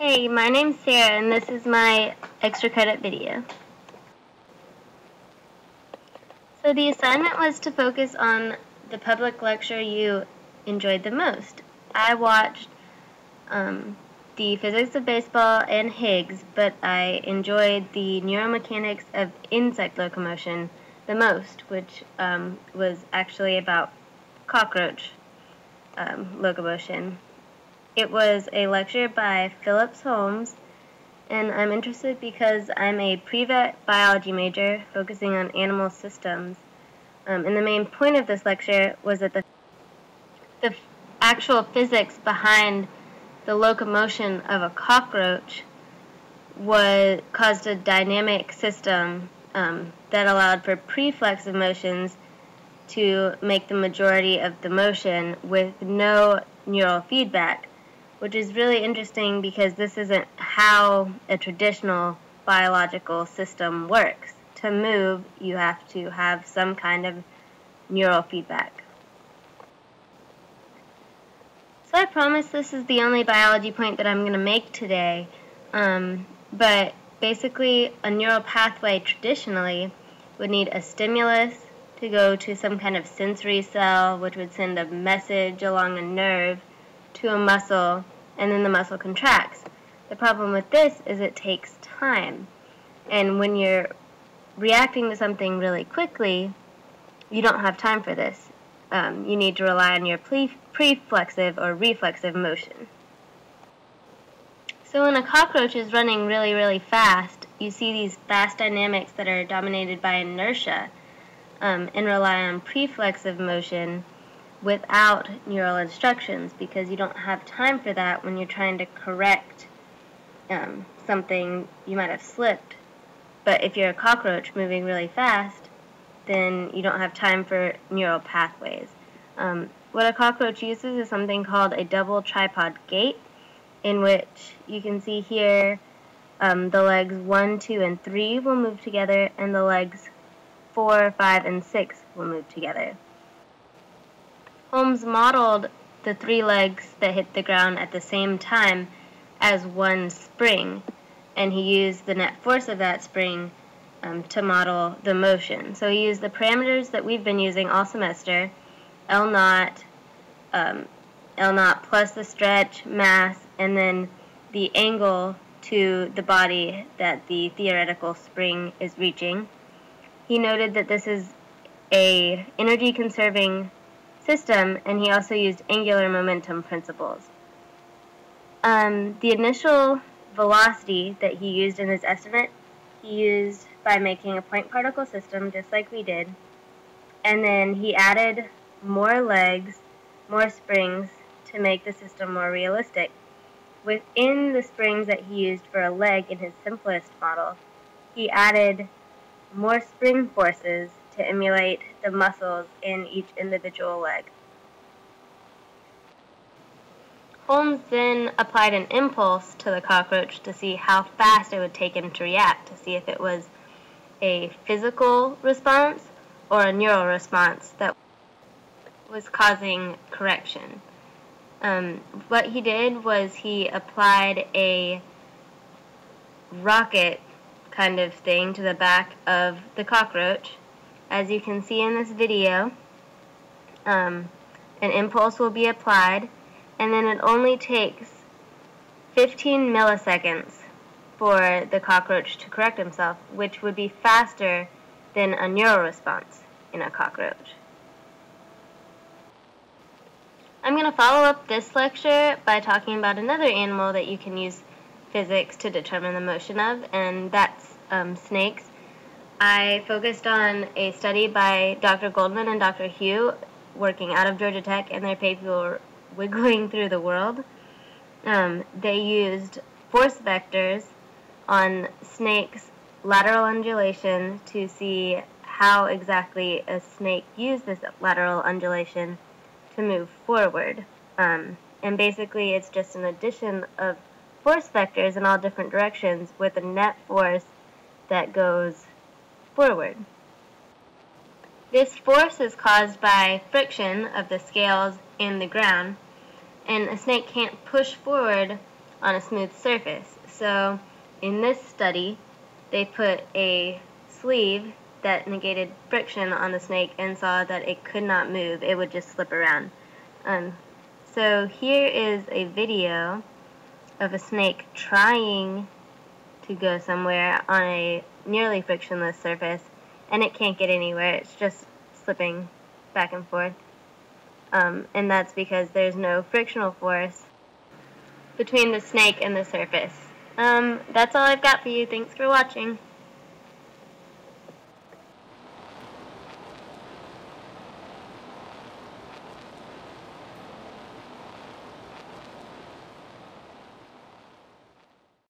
Hey, my name's Sarah and this is my extra credit video. So the assignment was to focus on the public lecture you enjoyed the most. I watched the physics of baseball and Higgs, but I enjoyed the neuromechanics of insect locomotion the most, which was actually about cockroach locomotion. It was a lecture by Holmes, and I'm interested because I'm a pre-vet biology major focusing on animal systems. And the main point of this lecture was that the actual physics behind the locomotion of a cockroach caused a dynamic system that allowed for preflexive motions to make the majority of the motion with no neural feedback, which is really interesting because this isn't how a traditional biological system works. To move, you have to have some kind of neural feedback. So I promise this is the only biology point that I'm going to make today, but basically a neural pathway traditionally would need a stimulus to go to some kind of sensory cell, which would send a message along a nerve to a muscle, and then the muscle contracts. The problem with this is it takes time, and when you're reacting to something really quickly, you don't have time for this. You need to rely on your preflexive or reflexive motion. So when a cockroach is running really, really fast, you see these fast dynamics that are dominated by inertia and rely on preflexive motion without neural instructions, because you don't have time for that when you're trying to correct something you might have slipped. But if you're a cockroach moving really fast, then you don't have time for neural pathways. What a cockroach uses is something called a double tripod gait, in which you can see here the legs 1, 2, and 3 will move together, and the legs 4, 5, and 6 will move together. Holmes modeled the 3 legs that hit the ground at the same time as one spring, and he used the net force of that spring to model the motion. So he used the parameters that we've been using all semester, L naught plus the stretch, mass, and then the angle to the body that the theoretical spring is reaching. He noted that this is a energy conserving system, and he also used angular momentum principles. The initial velocity that he used in his estimate, he used by making a point particle system just like we did, and then he added more legs, more springs to make the system more realistic. Within the springs that he used for a leg in his simplest model, he added more spring forces to emulate the muscles in each individual leg. Holmes then applied an impulse to the cockroach to see how fast it would take him to react, to see if it was a physical response or a neural response that was causing correction. What he did was he applied a rocket kind of thing to the back of the cockroach. As you can see in this video, an impulse will be applied, and then it only takes 15 milliseconds for the cockroach to correct himself, which would be faster than a neural response in a cockroach. I'm going to follow up this lecture by talking about another animal that you can use physics to determine the motion of, and that's snakes. I focused on a study by Dr. Goldman and Dr. Hugh working out of Georgia Tech, and their paper were wiggling through the world. They used force vectors on snakes' lateral undulation to see how exactly a snake used this lateral undulation to move forward. And basically it's just an addition of force vectors in all different directions with a net force that goes forward. This force is caused by friction of the scales in the ground, and a snake can't push forward on a smooth surface. So in this study, they put a sleeve that negated friction on the snake and saw that it could not move. It would just slip around. So here is a video of a snake trying to go somewhere on a nearly frictionless surface, and it can't get anywhere. It's just slipping back and forth. And that's because there's no frictional force between the snake and the surface. That's all I've got for you. Thanks for watching.